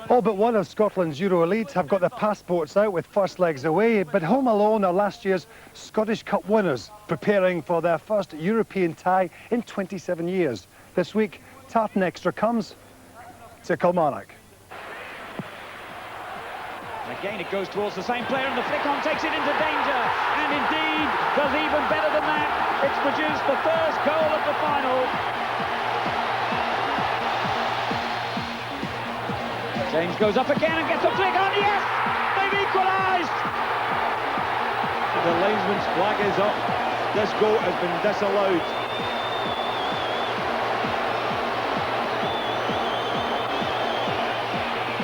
All but one of Scotland's Euro elites have got their passports out with first legs away, but home alone are last year's Scottish Cup winners, preparing for their first European tie in 27 years. This week, Tartan Extra comes to Kilmarnock. Again, it goes towards the same player, and the flick-on takes it into danger. And indeed, does even better than that. It's produced the first goal of the final. James goes up again and gets a flick on. Yes! They've equalised! The linesman's flag is up. This goal has been disallowed.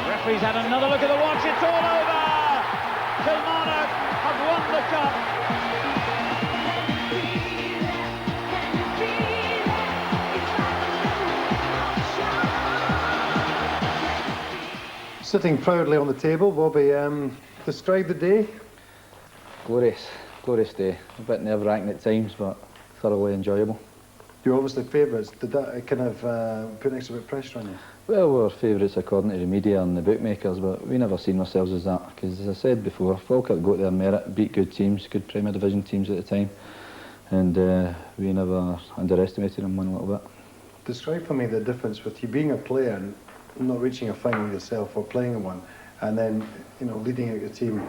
Referee's had another look at the watch. It's all over! Kilmarnock have won the cup. Sitting proudly on the table, Bobby, describe the day. Glorious day. A bit nerve-wracking at times, but thoroughly enjoyable. You're obviously favourites. Did that kind of put an extra bit of pressure on you? Well, we're favourites according to the media and the bookmakers, but we never seen ourselves as that, because as I said before, Falkirk got their merit, beat good teams, good Premier Division teams at the time, and we never underestimated them one little bit. Describe for me the difference with you being a player and not reaching a final yourself or playing in one, and then, you know, leading out your team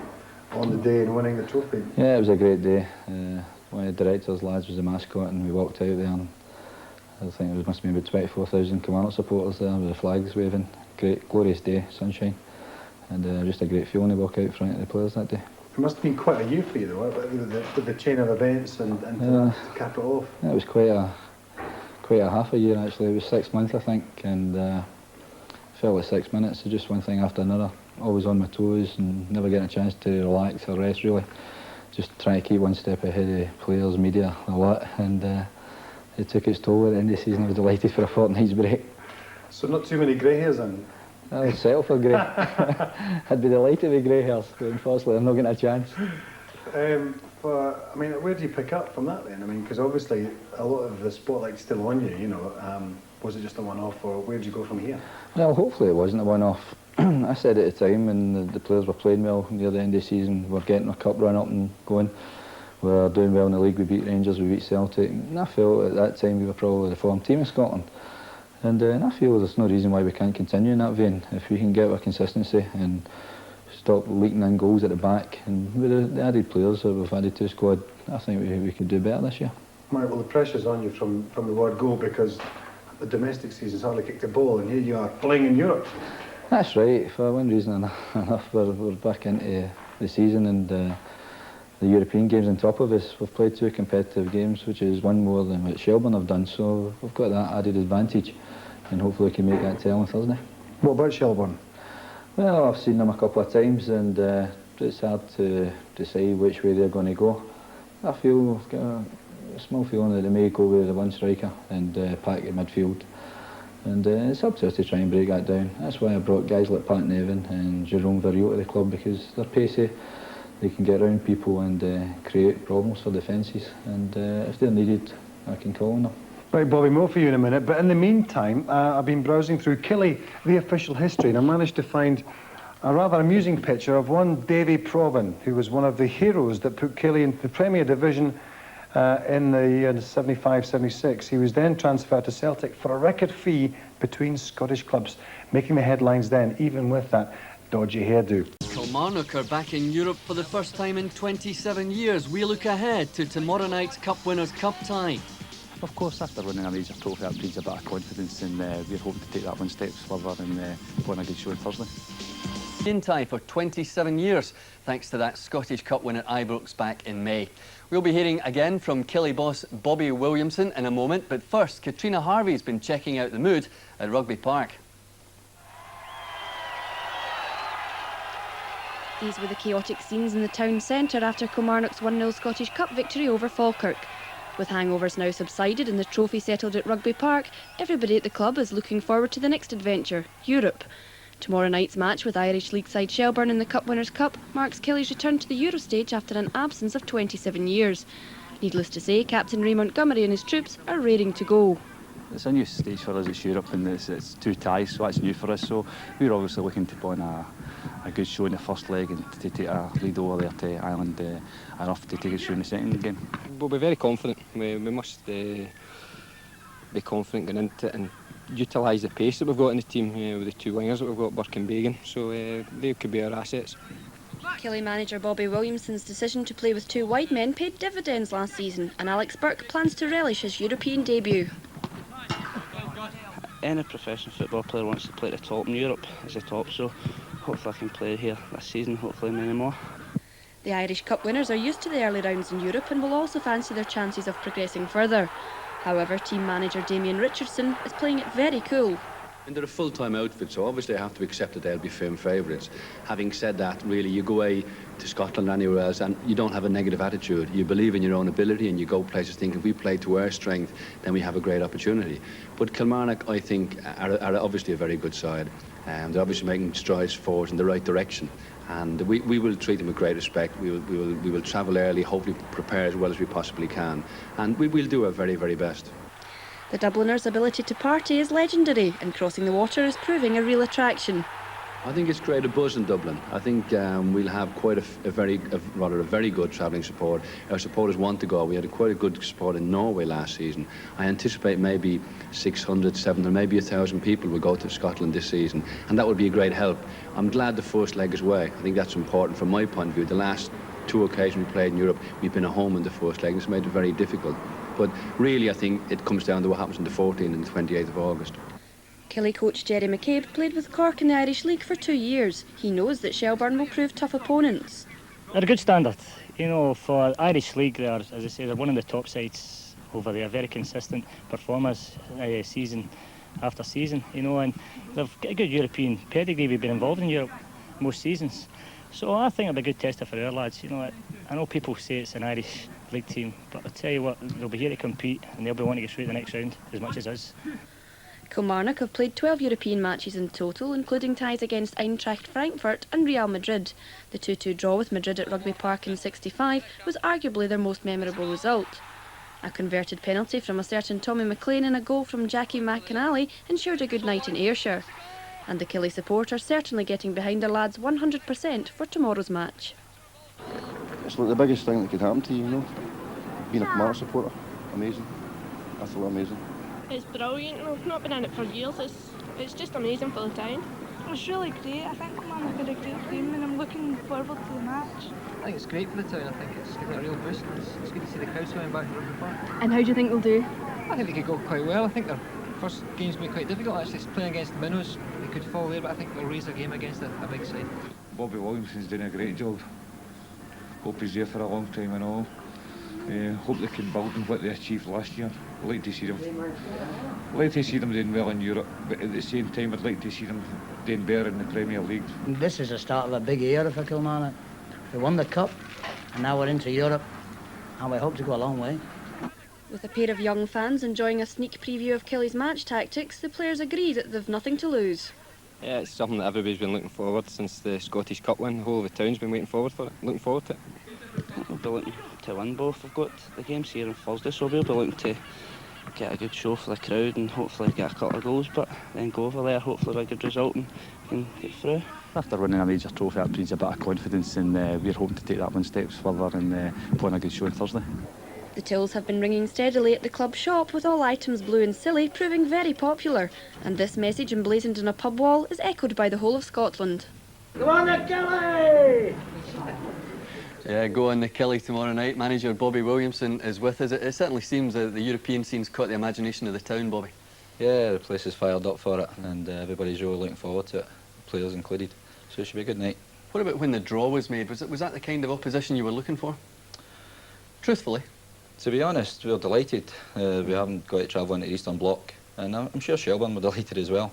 on the day and winning the trophy. Yeah, it was a great day. One of the directors' lads was the mascot, and we walked out there, and I think there must have been about 24,000 Kilmarnock supporters there with the flags waving. Great, glorious day, sunshine, and just a great feeling to walk out in front of the players that day. It must have been quite a year for you, though, with the chain of events and to cap it off. Yeah, it was quite a half a year actually. It was 6 months, I think, and felt like 6 minutes. So just one thing after another, always on my toes and never getting a chance to relax or rest really. Just trying to keep one step ahead of players, media, a lot, and it took its toll at the end of the season. I was delighted for a fortnight's break. So not too many grey hairs then? I would settle for grey. I'd be delighted with grey hairs, but unfortunately I'm not getting a chance. I mean, where do you pick up from that then? I mean, because obviously a lot of the spotlight's still on you, you know. Was it just a one-off, or where did you go from here? Well, hopefully it wasn't a one-off. I said at the time when the players were playing well near the end of the season, we're getting a cup run up and going, we're doing well in the league, we beat Rangers, we beat Celtic, and I felt at that time we were probably the form team in Scotland. And I feel there's no reason why we can't continue in that vein. If we can get our consistency and stop leaking in goals at the back, and with the added players that we've added to the squad, I think we could do better this year. Right, well the pressure's on you from the word go, because the domestic season's hardly kicked a ball, and here you are playing in Europe. That's right. For one reason enough, we're back into the season, and the European games on top of us. We've played 2 competitive games, which is one more than what Shelbourne have done, so we've got that added advantage, and hopefully we can make that tell on Thursday. What about Shelbourne? Well, I've seen them a couple of times, and it's hard to decide which way they're going to go. I feel I've got a small feeling that they may go with the one striker and pack the midfield, and it's up to us to try and break that down. That's why I brought guys like Pat Nevin and Jerome Verriot to the club, because they're pacey, they can get around people and create problems for defences, and if they're needed, I can call on them. Right, Bobby, more for you in a minute, but in the meantime, I've been browsing through Killie, the official history, and I managed to find a rather amusing picture of one Davy Provan, who was one of the heroes that put Killie into the Premier Division in the 75-76. He was then transferred to Celtic for a record fee between Scottish clubs, making the headlines then, even with that dodgy hairdo. Kilmarnock are back in Europe for the first time in 27 years. We look ahead to tomorrow night's Cup Winners' Cup tie. Of course, after winning a major trophy, that breeds a bit of confidence, and we're hoping to take that one step further and put on a good show on Thursday. In tie for 27 years, thanks to that Scottish Cup win at Ibrox back in May. We'll be hearing again from Killie boss Bobby Williamson in a moment, but first, Katrina Harvey's been checking out the mood at Rugby Park. These were the chaotic scenes in the town centre after Kilmarnock's 1-0 Scottish Cup victory over Falkirk. With hangovers now subsided and the trophy settled at Rugby Park, everybody at the club is looking forward to the next adventure, Europe. Tomorrow night's match with Irish League side Shelbourne in the Cup Winners' Cup marks Killie's return to the Euro stage after an absence of 27 years. Needless to say, Captain Ray Montgomery and his troops are raring to go. It's a new stage for us, it's Europe, and it's two ties, so that's new for us. So we're obviously looking to put on a good show in the first leg and to take a lead over there to Ireland enough to take a show in the second game. We'll be very confident. We must be confident going into it and utilise the pace that we've got in the team with the two wingers that we've got, Burke and Bagan. So they could be our assets. Killie manager Bobby Williamson's decision to play with two wide men paid dividends last season, and Alex Burke plans to relish his European debut. Any professional football player wants to play at the top in Europe as the top, so hopefully I can play here this season, hopefully many more. The Irish Cup winners are used to the early rounds in Europe and will also fancy their chances of progressing further. However, team manager Damien Richardson is playing it very cool. And they're a full-time outfit, so obviously I have to accept that they'll be firm favourites. Having said that, really, you go away to Scotland, anywhere else, and you don't have a negative attitude. You believe in your own ability, and you go places thinking if we play to our strength, then we have a great opportunity. But Kilmarnock, I think, are obviously a very good side. They're obviously making strides forward in the right direction. And we will treat them with great respect. We will travel early, hopefully prepare as well as we possibly can. And we will do our very, very best. The Dubliners' ability to party is legendary, and crossing the water is proving a real attraction. I think it's created a buzz in Dublin. I think we'll have quite a very good travelling support. Our supporters want to go. We had quite a good support in Norway last season. I anticipate maybe 600, 700, maybe 1,000 people will go to Scotland this season, and that would be a great help. I'm glad the first leg is away. I think that's important from my point of view. The last two occasions we played in Europe, we've been at home in the first leg. It's made it very difficult. But really, I think it comes down to what happens on the 14th and the 28th of August. Killie coach Jerry McCabe played with Cork in the Irish League for 2 years. He knows that Shelbourne will prove tough opponents. They're a good standard. You know, for Irish League, they're, as I say, they're one of the top sides over there. Very consistent performers season after season, you know, and they've got a good European pedigree. We've been involved in Europe most seasons. So I think it'll be a good tester for our lads. You know, I know people say it's an Irish League team, but I tell you what, they'll be here to compete and they'll be wanting to get through the next round as much as us. Kilmarnock have played 12 European matches in total, including ties against Eintracht Frankfurt and Real Madrid. The 2-2 draw with Madrid at Rugby Park in '65 was arguably their most memorable result. A converted penalty from a certain Tommy McLean and a goal from Jackie McAnally ensured a good night in Ayrshire. And the Killie supporters certainly getting behind their lads 100% for tomorrow's match. It's like the biggest thing that could happen to you, you know. Being a Kilmarnock supporter, amazing. Absolutely amazing. It's brilliant. We've not been in it for years. It's just amazing for the town. It's really great. I think Kilmarnock had a great game and I'm looking forward to the match. I think it's great for the town. I think it's given it a real boost. It's good to see the crowds coming back to Rugby Park. And how do you think they'll do? I think they could go quite well. I think their first game's been quite difficult actually. It's playing against the Minnows. They could fall there, but I think they'll raise their game against a big side. Bobby Williamson's doing a great job. Hope he's there for a long time and all. Hope they can build on what they achieved last year. I'd like to see them doing well in Europe, but at the same time I'd like to see them doing better in the Premier League. This is the start of a big era for Kilmarnock. We won the Cup and now we're into Europe and we hope to go a long way. With a pair of young fans enjoying a sneak preview of Killie's match tactics, the players agree that they've nothing to lose. Yeah, it's something that everybody's been looking forward since the Scottish Cup win. The whole of the town's been waiting forward for it, looking forward to it. We'll be looking to win both. We've got the games here on Thursday, so we'll be looking to get a good show for the crowd and hopefully get a couple of goals, but then go over there, hopefully with a good result and can get through. After winning a major trophy, that brings a bit of confidence, and we're hoping to take that one step further and put on a good show on Thursday. The tills have been ringing steadily at the club shop, with all items blue and silly proving very popular, and this message emblazoned on a pub wall is echoed by the whole of Scotland. Go on the Killie! Yeah, go on the Killie tomorrow night. Manager Bobby Williamson is with us. It certainly seems that the European scene's caught the imagination of the town, Bobby. Yeah, the place is fired up for it and everybody's really looking forward to it, players included. So it should be a good night. What about when the draw was made? Was that the kind of opposition you were looking for? Truthfully. To be honest, we're delighted. We haven't got to travel into the Eastern Bloc, and I'm sure Shelbourne were delighted as well.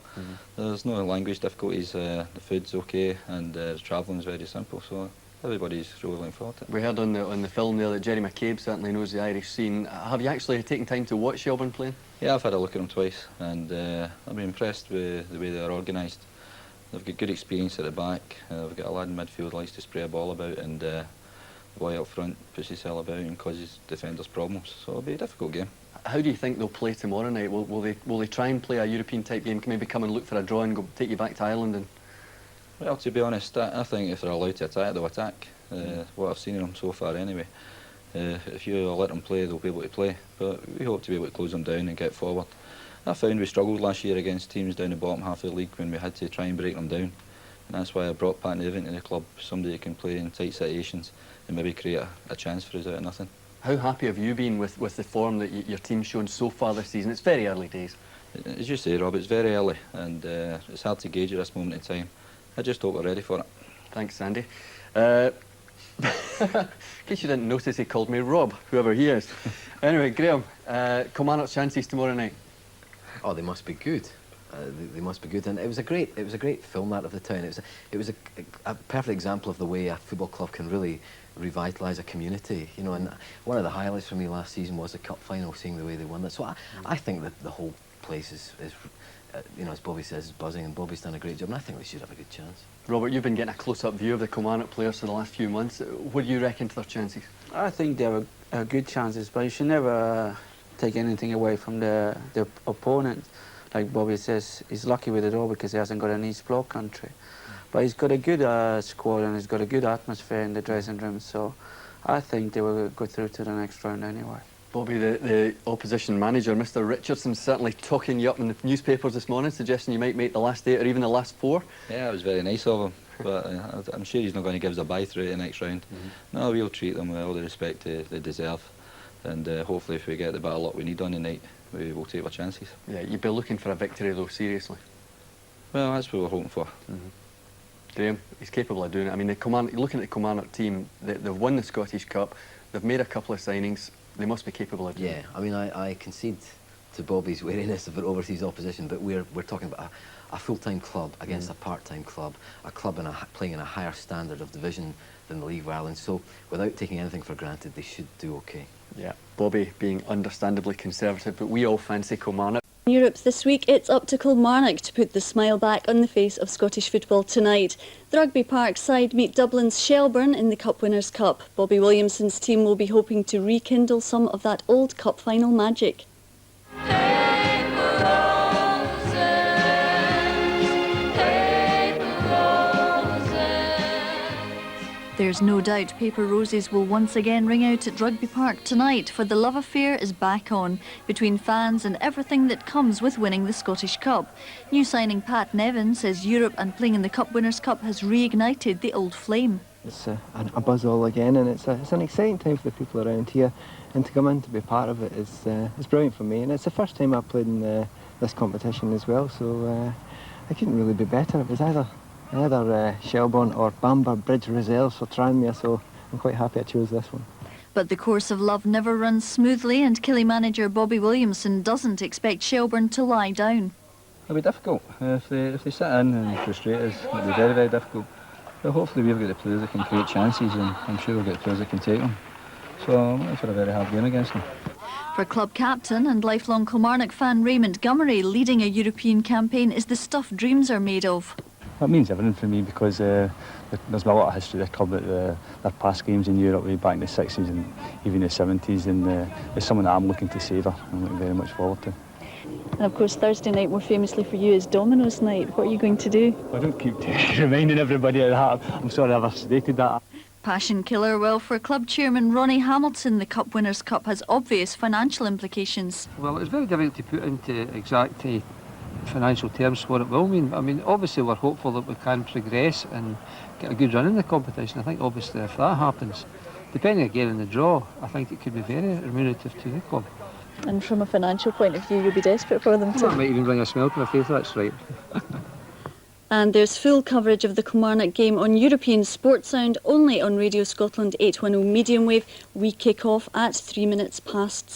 There's no language difficulties, the food's okay, and the travelling's very simple, so everybody's really looking forward to it. We heard on the film there that Jerry McCabe certainly knows the Irish scene. Have you actually taken time to watch Shelbourne playing? Yeah, I've had a look at them twice, and I've been impressed with the way they're organised. They've got good experience at the back. They've got a lad in midfield who likes to spray a ball about, and the boy up front puts his hell about and causes defenders problems. So it'll be a difficult game. How do you think they'll play tomorrow night? Will they try and play a European-type game, maybe come and look for a draw and take you back to Ireland? And Well, to be honest, I think if they're allowed to attack, they'll attack. What I've seen of them so far anyway. If you let them play, they'll be able to play. But we hope to be able to close them down and get forward. I found we struggled last year against teams down the bottom half of the league when we had to try and break them down. And that's why I brought Pat Nevin into the club, somebody who can play in tight situations and maybe create a chance for us out of nothing. How happy have you been with the form that your team's shown so far this season? It's very early days. As you say, Rob, it's very early and it's hard to gauge at this moment in time. I just hope we're ready for it. Thanks, Sandy. In case you didn't notice, he called me Rob, whoever he is. Anyway, Graham, Kilmarnock's chances tomorrow night? Oh, they must be good. They must be good, and it was a great film, that of the town. It was a perfect example of the way a football club can really revitalise a community, you know. And one of the highlights for me last season was the cup final, seeing the way they won that. So I think that the whole place is you know, as Bobby says, is buzzing, and Bobby's done a great job, and I think they should have a good chance. Robert, you've been getting a close-up view of the Kilmarnock players for the last few months. What do you reckon to their chances? I think they have good chances, but you should never take anything away from the opponent. Like Bobby says, he's lucky with it all because he hasn't got an East Bloc country. But he's got a good squad and he's got a good atmosphere in the dressing room, so I think they will go through to the next round anyway. Bobby, the opposition manager, Mr. Richardson, certainly talking you up in the newspapers this morning, suggesting you might make the last 8 or even the last 4. Yeah, it was very nice of him, but I'm sure he's not going to give us a bye through the next round. No, we'll treat them with all the respect they deserve, and hopefully if we get the bit of luck we need on the night, we will take our chances. Yeah, you'd be looking for a victory though, seriously. Well, that's what we're hoping for. Graham, he's capable of doing it. I mean, looking at the Kilmarnock team, they've won the Scottish Cup, they've made a couple of signings, they must be capable of doing it. Yeah, I mean, I concede to Bobby's wariness of overseas opposition, but we're talking about a full-time club against a part-time club, a club playing in a higher standard of division than the League of Ireland, so without taking anything for granted, they should do okay. Yeah, Bobby being understandably conservative, but we all fancy Kilmarnock. In Europe this week, it's up to Kilmarnock to put the smile back on the face of Scottish football tonight. The Rugby Park side meet Dublin's Shelbourne in the Cup Winners' Cup. Bobby Williamson's team will be hoping to rekindle some of that old cup final magic. There's no doubt Paper Roses will once again ring out at Rugby Park tonight, for the love affair is back on between fans and everything that comes with winning the Scottish Cup. New signing Pat Nevin says Europe and playing in the Cup Winners' Cup has reignited the old flame. It's a buzz all again, and it's an exciting time for the people around here, and to come in to be part of it is brilliant for me, and it's the first time I've played in this competition as well, so I couldn't really be better. It was either Shelbourne or Bamber Bridge reserves for Tranmere, so I'm quite happy I chose this one. But the course of love never runs smoothly, and Killie manager Bobby Williamson doesn't expect Shelbourne to lie down. It'll be difficult. If they sit in and frustrate us, it'll be very, very difficult. But hopefully we've got the players that can create chances, and I'm sure we'll get the players that can take them. So I'm looking for a very hard game against them. For club captain and lifelong Kilmarnock fan Raymond Gummery, leading a European campaign is the stuff dreams are made of. That means everything for me, because there's been a lot of history of the club, their past games in Europe way back in the 60s and even the 70s, and it's something that I'm looking to savour and looking very much forward to. And of course Thursday night, more famously for you, is Domino's night. What are you going to do? I don't keep reminding everybody of that. I'm sorry I ever stated that. Passion killer. Well, for club chairman Ronnie Hamilton, the Cup Winners' Cup has obvious financial implications. Well, it's very difficult to put into exact financial terms what it will mean. I mean, obviously we're hopeful that we can progress and get a good run in the competition. I think obviously if that happens, depending again on the draw, I think it could be very remunerative to the club. And from a financial point of view, you'll be desperate for them to... That might even bring a smile to my face, that's right. And there's full coverage of the Kilmarnock game on European Sports Sound, only on Radio Scotland 810 medium wave. We kick off at 7 minutes past.